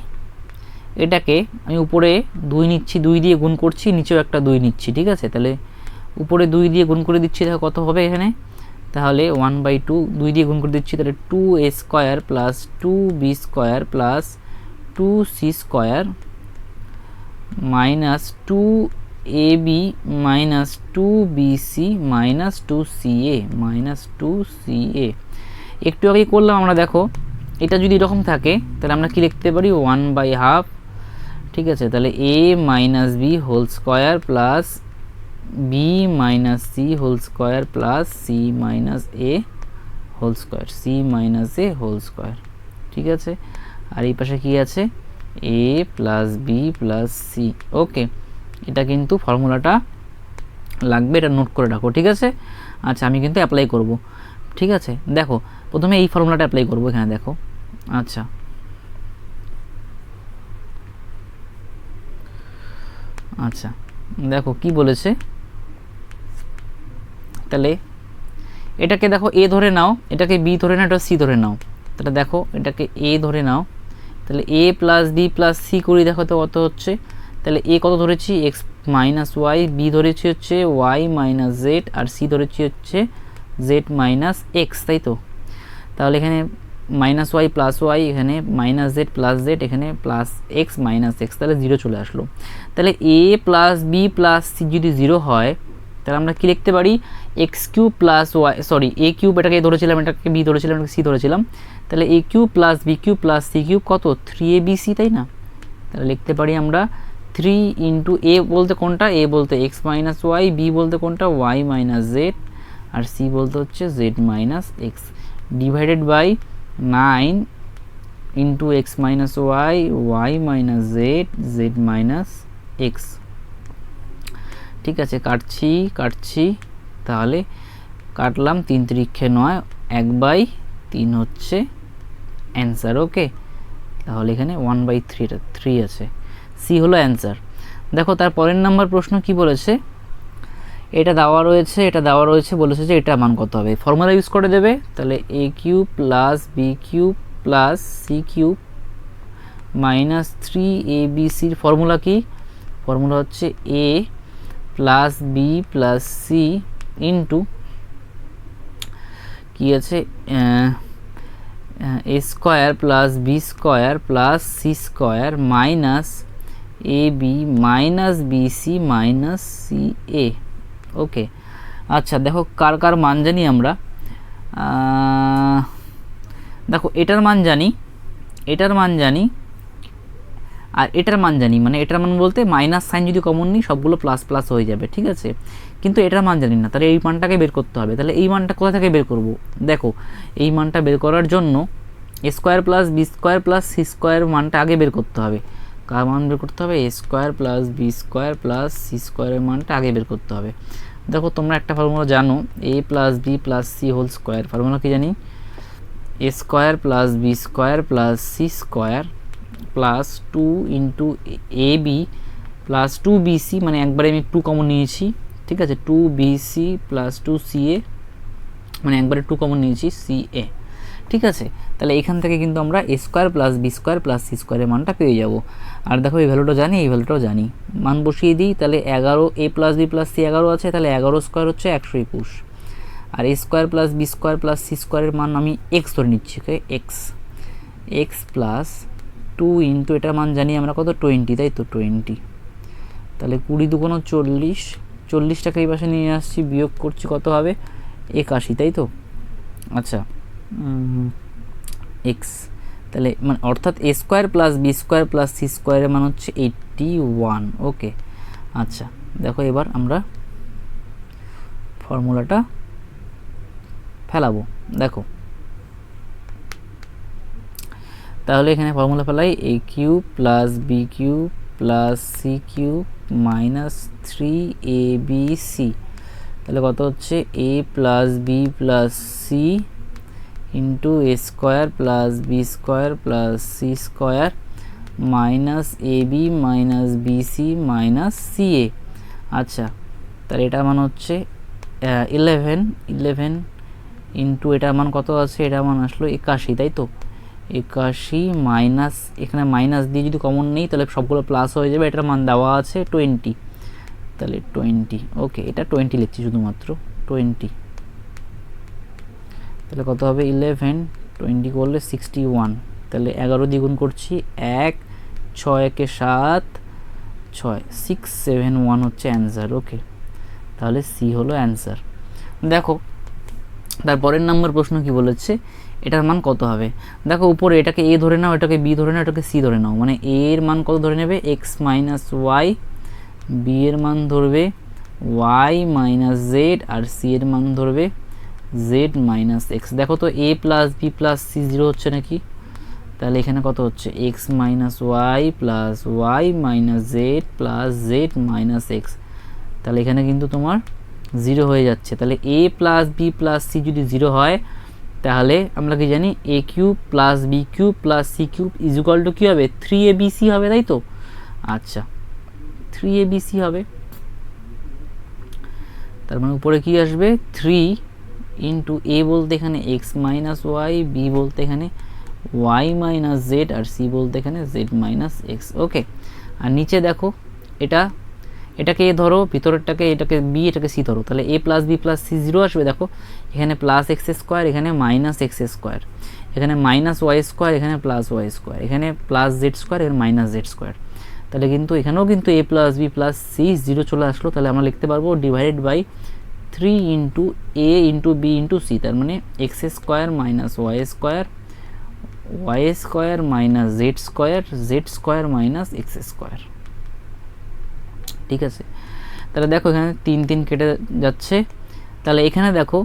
এটাকে আমি উপরে 2 নিচ্ছি, 2 দিয়ে গুণ করছি, নিচেও একটা 2 নিচ্ছি, ঠিক আছে। তাহলে উপরে 2 দিয়ে গুণ করে দিচ্ছি, তাহলে কত হবে এখানে, তাহলে 1/2 2 দিয়ে গুণ করে দিচ্ছি, তাহলে 2a square plus 2b square plus 2c square minus 2ab minus 2bc minus 2ca একটু আগে করলাম আমরা। দেখো এটা যদি এরকম থাকে তাহলে আমরা কি লিখতে পারি, 1/2, ঠিক আছে। তাহলে a minus B whole square plus B minus C whole square plus C minus A whole square, C minus A whole square, ঠিক আছে। আর এই পাশে কি আছে, এ plus B plus c. Okay, এটা কিন্তু ফর্মুলাটা লাগবে, এটা নোট করে রাখো, ঠিক আছে। আচ্ছা, আমি কিন্তু অ্যাপ্লাই করব, ঠিক আছে। দেখো প্রথমে এই ফর্মুলাটা অ্যাপ্লাই করব এখানে, দেখো। আচ্ছা, আচ্ছা দেখো কি বলেছে, তাহলে এটাকে দেখো এ ধরে নাও, এটাকে বি ধরে নাও, এটা সি ধরে নাও। তাহলে দেখো এটাকে এ ধরে নাও, তাহলে এ প্লাস বি প্লাস সি করি, দেখো তো কত হচ্ছে। তাহলে এ কত ধরেছি, এক্স মাইনাস ওয়াই, বি ধরেছি হচ্ছে ওয়াই মাইনাস জেড, আর সি ধরেছি হচ্ছে জেড মাইনাস এক্স, তাই তো। তাহলে এখানে মাইনাস ওয়াই প্লাস ওয়াই, এখানে মাইনাস জেড প্লাস জেড, এখানে প্লাস এক্স মাইনাস এক্স, তাহলে 0 চলে আসলো। তাহলে এ প্লাস বি প্লাস সি যদি 0 হয় তাহলে আমরা কি লিখতে পারি, X cube plus Y, sorry A cube, এটাকে ধরেছিলাম, এটাকে বি ধরেছিলাম, এটাকে সি ধরেছিলাম। তাহলে A cube plus B cube plus C cube কত, 3abc, তাই না। তাহলে লিখতে পারি আমরা 3 ইন্টু এ বলতে কোনটা, এ বলতে এক্স মাইনাস ওয়াই, বি বলতে কোনটা ওয়াই মাইনাস জেড, আর সি বলতে হচ্ছে Z minus x, divided by 9 into x minus y, y minus Z, Z minus x, ঠিক আছে। কাটছি, তাহলে কাটলাম, 3 3 9, 1/3 হচ্ছে অ্যান্সার। ওকে, তাহলে এখানে 1/3 আছে, সি হলো অ্যান্সার। দেখো তার পরের নাম্বার প্রশ্ন কি বলেছে, এটা দেওয়া রয়েছে, বলেছে যে এটা মান কত হবে, ফর্মুলা ইউজ করে দেবে। তাহলে A cube plus B cube plus C cube minus 3abcর ফর্মুলা কি, ফর্মুলা হচ্ছে A plus B plus C into কি আছে, A square plus B square plus C square minus A B minus BC minus C A. Okay, আচ্ছা দেখো কার কার মান জানি আমরা, দেখো এটার মান জানি, আর এটার মান জানি, মানে এটার মান বলতে মাইনাস সাইন যদি কমন নিই সবগুলো প্লাস প্লাস হয়ে যাবে, ঠিক আছে। কিন্তু এটার মান জানি না, তাহলে এই মানটাকে বের করতে হবে। তাহলে এই মানটা কোথা থেকে বের করব, দেখো এই মানটা বের করার জন্য A square plus B square plus C square মানটা আগে বের করতে হবে। কার মান বের করতে হবে, A square plus B square plus C স্কোয়ারের মানটা আগে বের করতে হবে। দেখো তোমরা একটা ফর্মুলা জানো, A plus B plus C whole square, formula কি জানি, A square plus B square plus C square plus 2 into A B plus 2bc, মানে একবারে আমি 2 কমন নিয়েছি, ঠিক আছে, 2bc প্লাস 2ca, মানে একবারে 2 কমন নিয়েছি, ca, ঠিক আছে। তাহলে এখান থেকে কিন্তু আমরা A square plus B square plus C স্কোয়ারের মানটা পেয়ে যাব। আর দেখো এই ভ্যালুটা জানি, এই ভ্যালুটাও জানি, মান বসিয়ে দিই। তাহলে 11, A plus B plus C 11 আছে, তাহলে 11 স্কোয়ার হচ্ছে 121, আর A square plus B square plus C স্কোয়ারের মান আমি এক্স ধরে নিচ্ছি, এক্স প্লাস 2 ইন্টু এটার মান জানি আমরা কত, 20, তাই তো 20। তাহলে 20 দুগুণ 40, 40টাকে এই পাশে নিয়ে আসছি, বিয়োগ করছি, কত হবে 81, তাই তো। আচ্ছা, এক্স, তাহলে মানে অর্থাৎ A square plus B square plus C স্কোয়ারের মান হচ্ছে 81। ওকে, আচ্ছা দেখো এবার আমরা ফর্মুলাটা ফেলাবো। দেখো তাহলে এখানে ফর্মুলা ফেলাই, A cube plus B cube plus C cube minus 3abc, তাহলে কত হচ্ছে, A plus B plus C into A square plus B square plus C square minus A B minus BC minus CA. আচ্ছা, তাহলে এটার মান হচ্ছে 11 into এটার মান কত আছে, এটার মান আসলো 81, তাই তো। 81 মাইনাস, এখানে মাইনাস দিয়ে যদি কমন নেই তাহলে সবগুলো প্লাস হয়ে যাবে, এটার মান দেওয়া আছে 20, তাহলে 20, ওকে এটা 20 লিখছি শুধুমাত্র 20, তাহলে কত হবে 11, 20 করলে 61, তাহলে 11 দ্বিগুণ করছি 1, 6 একে 7, 6, 6, 7, 1 হচ্ছে অ্যান্সার। ওকে, তাহলে সি হলো অ্যান্সার। দেখো তারপরের নাম্বার প্রশ্ন কি বলেছে, এটার মান কত হবে। দেখো উপরে এটাকে এ ধরে নাও, এটাকে বি ধরে নাও, এটাকে সি ধরে নাও, মানে এ এর মান কত ধরে নেবে এক্স মাইনাস ওয়াই, বি এর মান ধরবে ওয়াই মাইনাস জেড, আর সি এর মান ধরবে জেড মাইনাস এক্স। দেখো তো A plus B plus C 0 হচ্ছে নাকি, তাহলে এখানে কত হচ্ছে X minus Y plus Y minus Z plus Z minus x, তাহলে এখানে কিন্তু তোমার 0 হয়ে যাচ্ছে। তাহলে এ প্লাস বি প্লাস সি যদি 0 হয় তাহলে আমরা কি জানি A cube plus B cube plus C cube is equal two কী হবে 3abc হবে, তাই তো। আচ্ছা 3abc হবে, তার মানে উপরে কি আসবে 3 ইন্টু এ বলতে এখানে এক্স মাইনাস ওয়াই, বি বলতে এখানে ওয়াই মাইনাস জেড, আর সি বলতে এখানে জেড মাইনাস এক্স। ওকে, আর নিচে দেখো এটাকে এ ধরো, ভিতরেরটাকে এটাকে বি, এটাকে সি ধরো, তাহলে এ প্লাস বি প্লাস সি 0 আসবে। দেখো এখানে প্লাস এক্স স্কোয়ার, এখানে মাইনাস এক্স স্কোয়ার, এখানে মাইনাস ওয়াই স্কোয়ার, এখানে প্লাস ওয়াই স্কোয়ার, এখানে প্লাস জেড স্কোয়ার, এখানে মাইনাস জেড স্কোয়ার, তাহলে কিন্তু এখানেও কিন্তু a plus B plus C 0 চলে আসলো। তাহলে আমরা লিখতে পারবো divided by 3 into A into B into C, তার মানে x square minus y square, y square minus z square, Z square minus x square. ঠিক আছে, তাহলে দেখো এখানে 3 3 কেটে যাচ্ছে, তাহলে এখানে দেখো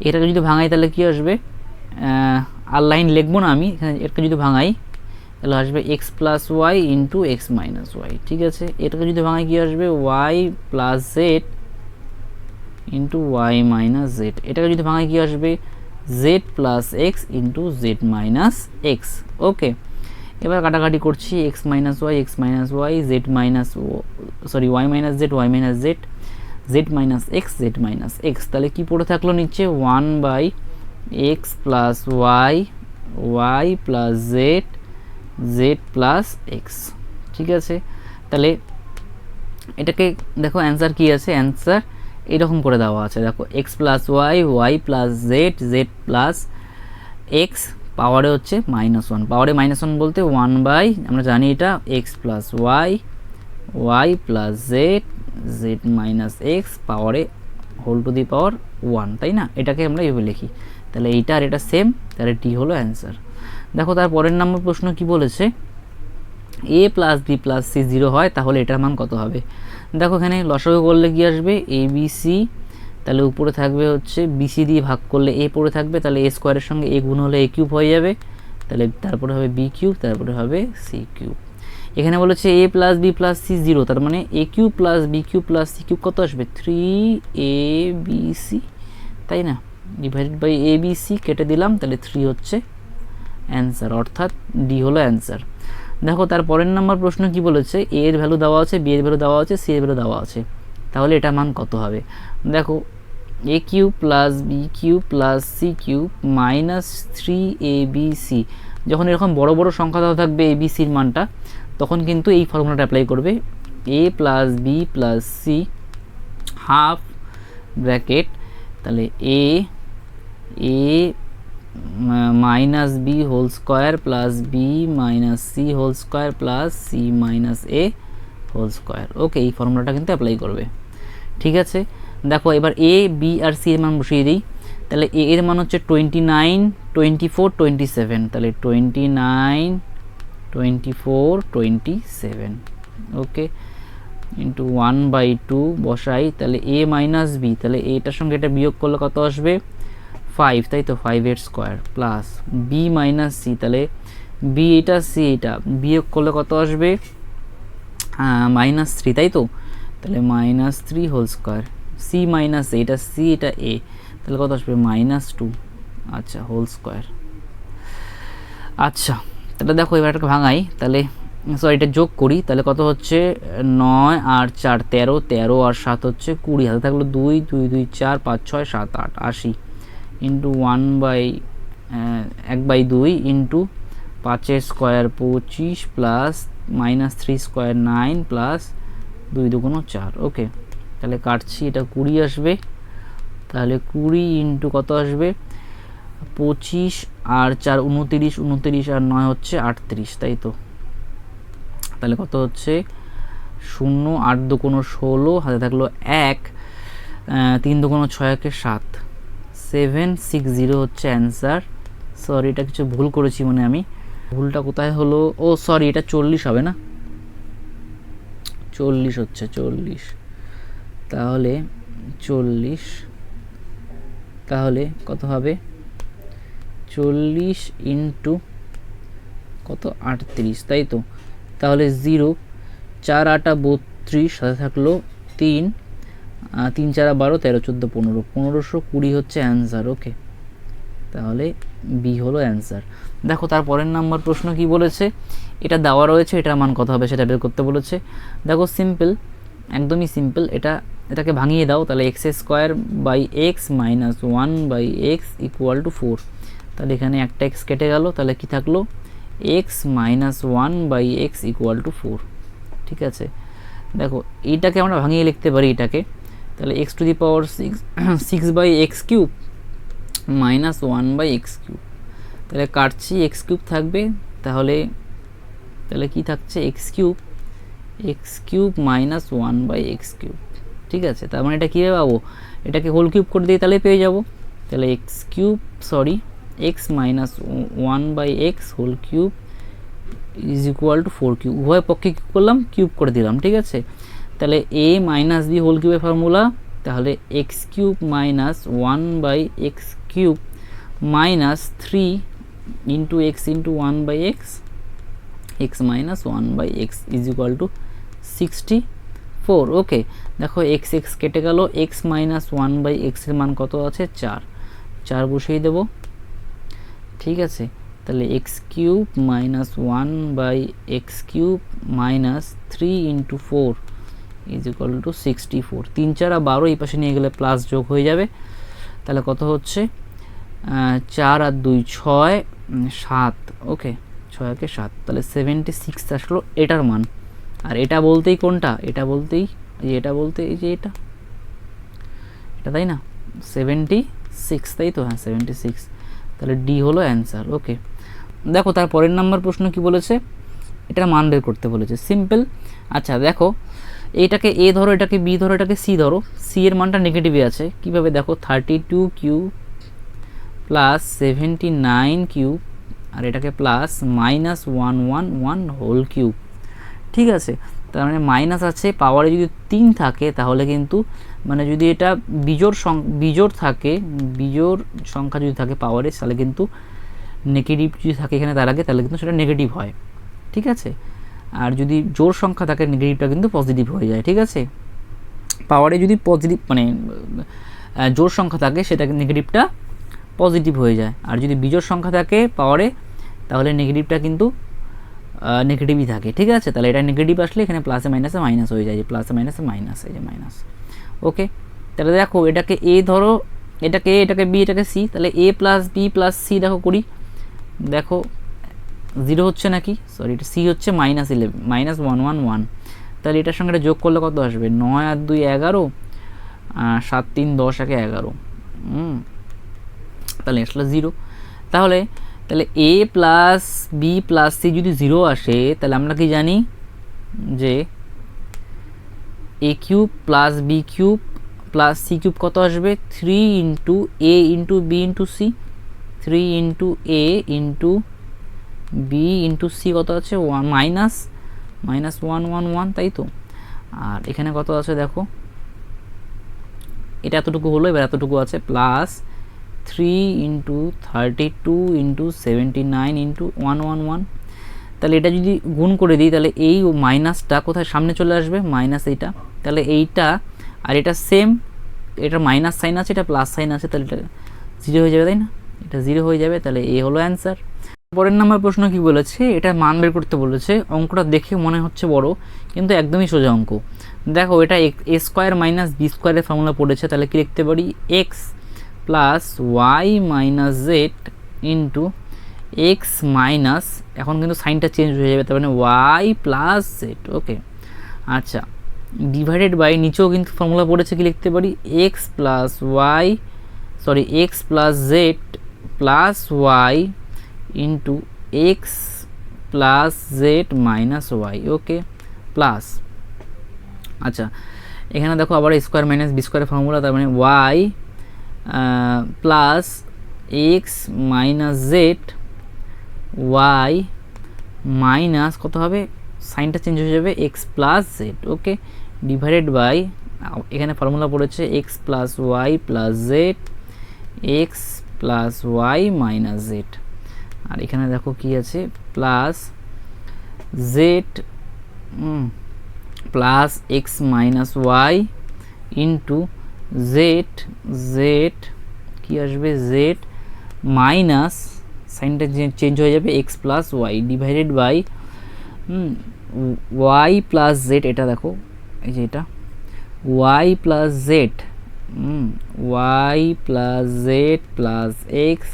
এটাকে যদি ভাঙাই তাহলে কি আসবে, আর লাইন লিখবো না আমি, এখানে এটাকে যদি ভাঙাই তাহলে আসবে X plus Y into x minus Y. ঠিক আছে, এটাকে যদি ভাঙাই কি আসবে Y plus Z into Y minus Z, এটাকে যদি ভাঙাই কি আসবে Z plus X into Z minus X. Okay, এবার কাটাকাটি করছি X minus Y, Z minus sorry Y minus Z, Y minus Z, Z minus X, Z minus x, তাহলে কি পড়ে থাকলো নিচে 1 by X plus Y, y plus z, z plus x. ঠিক আছে, তাহলে এটাকে দেখো অ্যান্সার কি আছে, অ্যান্সার এরকম করে দেওয়া আছে। দেখো x plus Y, y plus z, z plus x, পাওয়ারে হচ্ছে -1, পাওয়ারে -1 বলতে 1 বাই আমরা জানি এটা x plus Y, y plus z, Z minus x, পাওয়ারে হোল টু দি পাওয়ার 1, তাই না, এটাকে আমরা এইভাবে লিখি। তাহলে এইটা আর এটা সেম, তাহলে ডি হলো অ্যান্সার। দেখো তার পরের নম্বর প্রশ্ন কি বলেছে, A plus B plus C 0 হয় তাহলে এটার মান কত হবে। দেখো এখানে লসাগু করলে কি আসবে এ বি সি, তাহলে উপরে থাকবে হচ্ছে বিসি দিয়ে ভাগ করলে এ পড়ে থাকবে, তাহলে এ স্কোয়ারের সঙ্গে এ গুণ হলে এ কিউব হয়ে যাবে, তাহলে তারপরে হবে বি কিউব, তারপরে হবে সি কিউব। এখানে বলেছে A plus B plus C 0, তার মানে A cube plus B cube plus C cube কত আসবে 3abc, তাই না, divided by A B C কেটে দিলাম, তাহলে 3 হচ্ছে অ্যান্সার, অর্থাৎ ডি হলো অ্যান্সার। দেখো তার পরের নাম্বার প্রশ্ন কি বলেছে, এ এর ভ্যালু দেওয়া আছে, বি এর ভ্যালু দেওয়া আছে, সি এর ভ্যালু দেওয়া আছে, তাহলে এটা মান কত হবে। দেখো A cube plus B cube plus C cube minus 3abc, যখন এরকম বড় বড় সংখ্যা দেওয়া থাকবে এ বি সির মানটা, তখন কিন্তু এই ফর্মুলাটা অ্যাপ্লাই করবে, A plus B plus C half bracket, তাহলে এ minus B whole square plus B minus C whole square plus C minus এ হোল স্কোয়ার। ওকে, এই ফর্মুলাটা কিন্তু অ্যাপ্লাই করবে। ঠিক আছে, দেখো এবার এ বি আর সি এর মান বসিয়ে দিই, তাহলে এ এর মান হচ্ছে 29, 24, 27, তাহলে 29, 24, 27, ওকে, ইন্টু 1/2 বসাই, তাহলে এ মাইনাস বি, তাহলে এটার সঙ্গে এটা বিয়োগ করলে কত আসবে 5, তাই তো 5 এর square plus B minus c, তাহলে বি এটা সি এটা বিয়োগ করলে কত আসবে -3, তাই তো, তাহলে -3 হোল স্কোয়ার, সি মাইনাস এটা সি এটা এ, তাহলে কত আসবে -2, আচ্ছা হোল স্কোয়ার। আচ্ছা তাহলে দেখো এবার এটাকে ভাঙাই, তাহলে সরি এটা যোগ করি, তাহলে কত হচ্ছে 9 আর 4 13, 13 আর 7 হচ্ছে 20, হাতে থাকলো 2, 2 2 4 5 6 7 8 80 into 1/2 into 5 square 25 plus -3 square 9 plus 2 2 4। ওকে, তাহলে কাটছি, এটা 20 আসবে। তাহলে 20 ইন্টু কত আসবে, 25 আর 4 29, 29 আর 9 হচ্ছে 38, তাই তো। তাহলে কত হচ্ছে 0, 8 2 16, হাতে থাকলো 1, 3 2 6 1 7, 760 হচ্ছে অ্যান্সার। সরি, এটা কিছু ভুল করেছি মানে আমি, ভুলটা কোথায় হলো, ও সরি, এটা 40 হবে না, 40 হচ্ছে 40। তাহলে 40, তাহলে কত হবে 40 ইন্টু কত 38, তাই তো। তাহলে 0, 4 8 32, সাথে থাকলো 3, 3 4 12 13 14 15, 1520 হচ্ছে অ্যান্সার। ওকে, তাহলে বি হলো অ্যান্সার। দেখো তারপরের নাম্বার প্রশ্ন কি বলেছে, এটা দেওয়া রয়েছে, এটার মান কত হবে সেটা বের করতে বলেছে। দেখো সিম্পল, একদমই সিম্পল, এটাকে ভাঙিয়ে দাও, তাহলে x square by x minus 1 by x equal to 4। তাহলে এখানে একটা এক্স কেটে গেল, তাহলে কি থাকলো x minus 1 by x equal to 4। ঠিক আছে, দেখো এইটাকে আমরা ভাঙিয়ে লিখতে পারি এটাকে, তাহলে x to the power 6 by x cube minus 1 by x cube. তাহলে কাটছি, এক্স কিউব থাকবে, তাহলে কি থাকছে x cube minus 1 by x cube. ঠিক আছে, তার মানে এটা কীভাবে পাবো, এটাকে হোল কিউব করে দিয়ে তাহলে পেয়ে যাব। তাহলে x minus 1 by x whole cube is equal to 4 cube. উভয় পক্ষে কী করলাম, কিউব করে দিলাম। ঠিক আছে, তাহলে এ মাইনাস বি হোল কিউবের ফর্মুলা, তাহলে x cube minus 1 by x cube minus 3 into x into 1 by x minus 1 by x is equal to 64। Okay, দেখো এক্স কেটে গেল, এক্স মাইনাস 1 বাই এক্সের মান কত আছে 4 বসিয়ে দেব। ঠিক আছে, তাহলে x cube minus 1 by x cube minus 3 into 4 is equal to 64। 3 4 12, এই পাশে নিয়ে গেলে প্লাস যোগ হয়ে যাবে। তাহলে কত হচ্ছে 4 আর 2 6 7। ওকে, 6 1 7, তাহলে 76 আসলো এটার মান। আর এটা বলতেই কোনটা, এটা বলতে এই যে এটা, তাই না 76, তাই তো, হ্যাঁ 76। তাহলে ডি হলো অ্যান্সার। ওকে, দেখো তারপরের নাম্বার প্রশ্ন কি বলেছে, এটার মান বের করতে বলেছে, সিম্পল। আচ্ছা দেখো, এইটাকে এ ধরো, এটাকে বি ধরো, এটাকে সি ধরো, সি এর মানটা নেগেটিভে আছে, কিভাবে দেখো 32 কিউব প্লাস 79 কিউব, আর এটাকে প্লাস মাইনাস 111 হোল কিউব। ঠিক আছে, তার মানে মাইনাস আছে, পাওয়ারে যদি 3 থাকে তাহলে কিন্তু, মানে যদি এটা বিজোড় থাকে, বিজোড় সংখ্যা যদি থাকে পাওয়ারে, তাহলে কিন্তু নেগেটিভ যদি থাকে এখানে তার আগে, তাহলে কিন্তু সেটা নেগেটিভ হয়। ঠিক আছে, আর যদি জোড় সংখ্যা থাকে নেগেটিভটা কিন্তু পজিটিভ হয়ে যায়। ঠিক আছে, পাওয়ারে যদি পজিটিভ মানে জোড় সংখ্যা থাকে সেটা নেগেটিভটা পজিটিভ হয়ে যায়, আর যদি বিজোড় সংখ্যা থাকে পাওয়ারে তাহলে নেগেটিভটা কিন্তু নেগেটিভই থাকে। ঠিক আছে, তাহলে এটা নেগেটিভ আসলে এখানে প্লাসে মাইনাসে মাইনাস হয়ে যায়, যে প্লাসে মাইনাসে মাইনাস, এই যে মাইনাস। ওকে, তাহলে দেখো এটাকে এ ধরো, এটাকে এ, এটাকে বি, এটাকে সি, তাহলে এ প্লাস বি প্লাস সি দেখো করি, দেখো 0 হচ্ছে নাকি, সরি এটা সি হচ্ছে -11 -111। তাহলে এটার সঙ্গে এটা যোগ করলে কত আসবে, 9 আর 2 11, 7 3 10 1 11। তাহলে আসলে 0। তাহলে এ প্লাস বি প্লাস সি যদি 0 আসে, তাহলে আমরা কি জানি যে A cube plus B cube plus C cube কত আসবে, 3 ইন্টু এ into B into C, 3 into এ ইন্টু বি ইন্টু সি কত আছে, -111, তাই তো। আর এখানে কত আছে দেখো, এটা এতটুকু হলো, এবার এতটুকু আছে প্লাস 3 ইন্টু 32 ইন্টু 79 ইন্টু 111। তাহলে এটা যদি গুণ করে দিই, তাহলে এই মাইনাসটা কোথায় সামনে চলে আসবে, মাইনাস এইটা, তাহলে এইটা আর এটা সেম, এটা মাইনাস সাইন আছে, এটা প্লাস সাইন আছে, তাহলে এটা 0 হয়ে যাবে, তাই না, এটা 0 হয়ে যাবে। তাহলে এ হলো অ্যান্সার। পরের নাম্বার প্রশ্ন কি বলেছে, এটা মান বের করতে বলেছে। অঙ্কটা দেখে মনে হচ্ছে বড়, কিন্তু একদমই সোজা অঙ্ক। দেখো এটা এ স্কোয়ার মাইনাস বি স্কোয়ারের ফর্মুলা পড়েছে, তাহলে কি লিখতে পারি, x plus Y minus z into x minus, এখন কিন্তু সাইনটা চেঞ্জ হয়ে যাবে, তার মানে ওয়াই প্লাস জেড। ওকে, আচ্ছা, ডিভাইডেড বাই, নিচেও কিন্তু ফর্মুলা পড়েছে, কি লিখতে পারি, x plus Y, sorry X plus Z plus Y into X plus Z minus Y. Okay, plus, আচ্ছা এখানে দেখো আবার স্কোয়ার মাইনাস বি স্কোয়ারের ফর্মুলা, তার মানে Y plus x minus Z Y minus কত হবে, সাইনটা চেঞ্জ হয়ে যাবে, x plus Z. Okay, divided by, এখানে ফর্মুলা পড়েছে X plus Y plus Z X plus Y minus Z, আর এখানে দেখো কি আছে, plus Z plus x minus y into z, z কি আসবে, জেড মাইনাস, সাইনটা চেঞ্জ হয়ে যাবে, x plus y divided by y plus z, এটা দেখো এই যে এটা y plus z, y plus Z plus x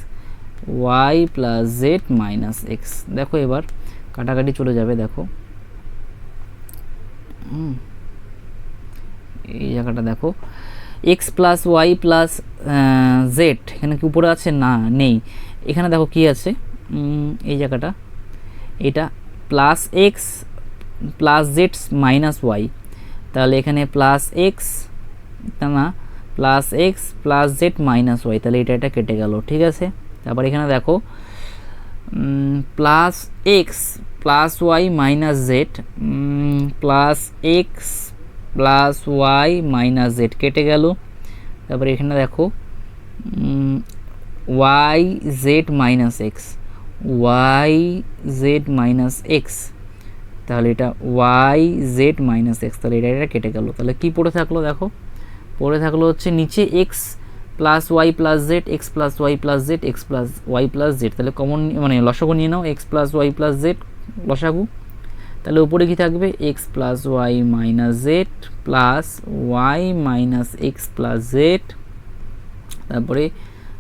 y plus Z minus x. দেখো এবার কাটাকাটি চলে যাবে, দেখো এই জায়গাটা দেখো, x plus Y plus Z এখানে কি উপরে আছে, না নেই, এখানে দেখো কি আছে, এই জায়গাটা, এটা plus x plus Z minus Y, তাহলে এখানে প্লাস এক্স, না plus x plus Z minus Y, তাহলে এটা কেটে গেল। ঠিক আছে, তারপর এখানে দেখো plus x plus Y minus Z plus x plus Y minus z কেটে গেল। তারপরে এখানে দেখো y Z minus x, y Z minus x, তাহলে এটা ওয়াই জেড মাইনাস এক্স, তাহলে এটা কেটে গেল। তাহলে কি পড়ে থাকলো, দেখো পড়ে থাকলো হচ্ছে নিচে x plus Y plus Z X plus Y plus Z X plus Y plus Z, তাহলে কমন মানে লসাগু নিয়ে নাও, X plus Y plus Z লসাগু, তাহলে উপরে কি থাকবে, X plus Y minus Z plus Y minus X plus Z, তারপরে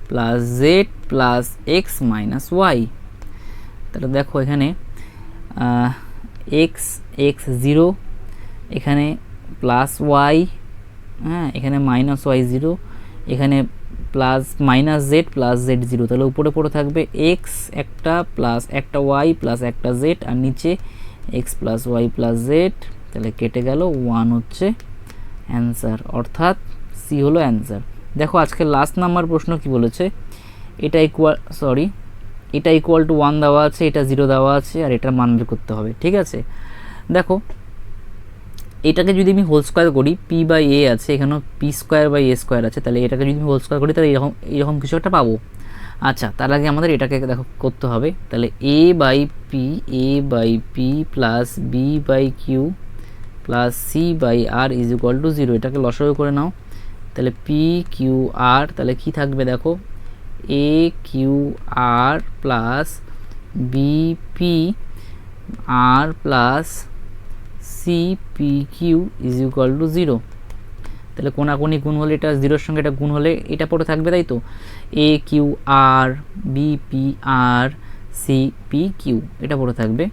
plus Z plus x minus Y. তাহলে দেখো এখানে এক্স এক্স জিরো, এখানে প্লাস ওয়াই, হ্যাঁ এখানে মাইনাস ওয়াই জিরো, এখানে plus minus Z plus z zero, তাহলে উপরে পড়ে থাকবে এক্স একটা প্লাস একটা ওয়াই প্লাস একটা জেড, আর নিচে x plus Y plus Z, তাহলে কেটে গেল, ওয়ান হচ্ছে অ্যান্সার, অর্থাৎ সি হলো অ্যান্সার। দেখো আজকে লাস্ট নাম্বার প্রশ্ন কি বলেছে, এটা ইকুয়াল, সরি এটা ইকুয়াল টু 1 দেওয়া আছে, এটা 0 দেওয়া আছে, আর এটার মান বের করতে হবে। ঠিক আছে, দেখো এটাকে যদি আমি হোল স্কোয়ার করি, পি বাই এ আছে, এখানেও p square by A square আছে, তাহলে এটাকে যদি আমি হোল স্কোয়ার করি তাহলে এরকম কিছু একটা পাবো। আচ্ছা, তার আগে আমাদের এটাকে দেখো করতে হবে, তাহলে A by P plus B by Q plus C by R is equal to 0, এটাকে লসাগু করে নাও, তাহলে পি কিউ আর, তাহলে কি থাকবে দেখো, A Q R plus B P R plus C P Q is equal to 0, তাহলে কোনাকুনি গুণ হলে এটা 0-এর সঙ্গে এটা গুণ হলে এটা পড়ে থাকবে, তাই তো, এ কিউ আর বি পি আর সি পি কিউ এটা পড়ে থাকবে,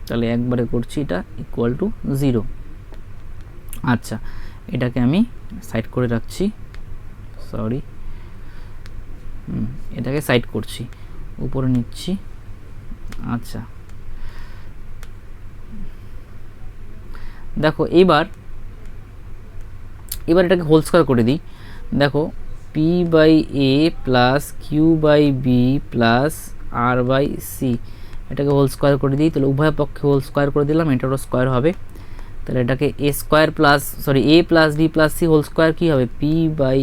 তাহলে একবারে করছি এটা ইকুয়াল টু 0। আচ্ছা, এটাকে আমি সাইড করে রাখছি, সরি এটাকে সাইড করছি, উপরে নিচ্ছি। আচ্ছা দেখো এবার এটাকে হোল স্কোয়ার করে দিই, দেখো p by a plus Q by B plus R by c, এটাকে হোল স্কোয়ার করে দিই, তাহলে উভয় পক্ষে হোল স্কোয়ার করে দিলাম, এটারও স্কোয়ার হবে, তাহলে এটাকে A square plus sorry A plus B plus C whole square কী হবে, P by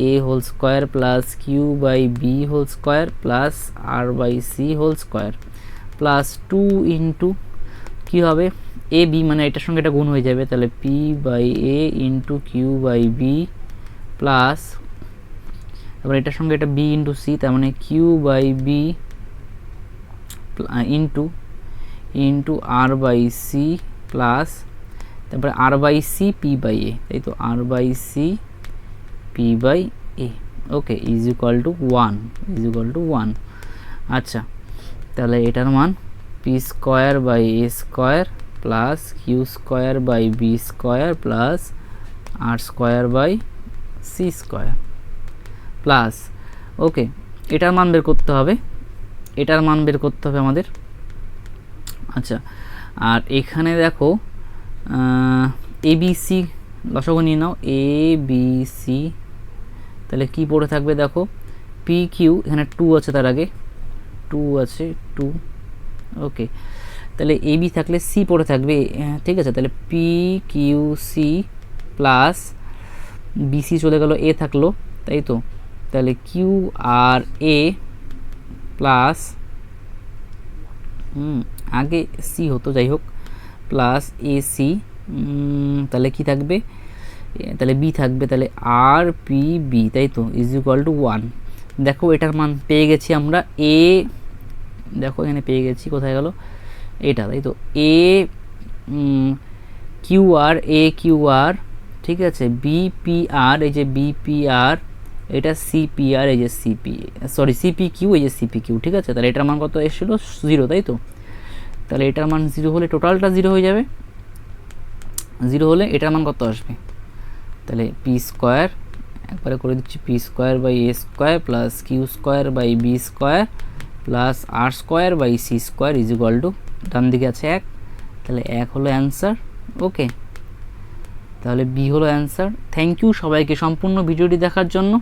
A whole square plus Q by B whole square plus R by C whole square plus 2 into কী হবে, A B মানে এটার সঙ্গে এটা গুণ হয়ে যাবে, তাহলে P by A into Q by B plus, তারপরে এটার সঙ্গে এটা বি ইন্টু সি, তার মানে Q by B into R by C plus, তারপরে R by C P by A, তাই তো R by C P by A, okay, is equal to 1, is equal to 1। আচ্ছা, তাহলে এটার মান P square by A square plus Q square by B square plus R square by C square plus, okay, এটার মান বের করতে হবে, এটার মান বের করতে হবে আমাদের। আচ্ছা, আর এখানে দেখো এ বি সি লসাগু নিয়ে নাও, এ বি সি, তাহলে কি পড়ে থাকবে দেখো, পি কিউ, এখানে 2 আছে, তার আগে 2 আছে, 2, ওকে, তাহলে এ বি থাকলে সি পড়ে থাকবে, ঠিক আছে, তাহলে P Q C plus BC চলে গেল, এ থাকলো, তাই তো, তাহলে কিউ আর এ প্লাস, আগে সি হতো, যাই হোক, প্লাস এ সি, তাহলে কি থাকবে, তাহলে বি থাকবে, তাহলে আর পি বি, তাই তো, ইজ ইকুয়াল টু 1। দেখো এটার মান পেয়ে গেছি আমরা, এ দেখো এখানে পেয়ে গেছি, কোথায় গেল এটা, তাই তো, এ কিউ আর, এ কিউ আর, ঠিক আছে, বিপি আর, এই যে বিপি আর, এটা সিপি আর, এই যে সিপি, সরি সিপি কিউ, এই যে সিপি কিউ, ঠিক আছে, তাহলে এটার মান কত এসেছিল 0, তাই তো, তাহলে এটার মান 0 হলে টোটালটা 0 হয়ে যাবে, 0 হলে এটার মান কত আসবে, তাহলে পি স্কোয়ার, একবারে করে দিচ্ছি, P square by A square plus Q square by B square plus R square by C square is equal to, ডান দিকে আছে 1, তাহলে 1 হলো অ্যান্সার। ওকে, তাহলে বি হলো অ্যান্সার। থ্যাংক ইউ সবাইকে সম্পূর্ণ ভিডিওটি দেখার জন্য।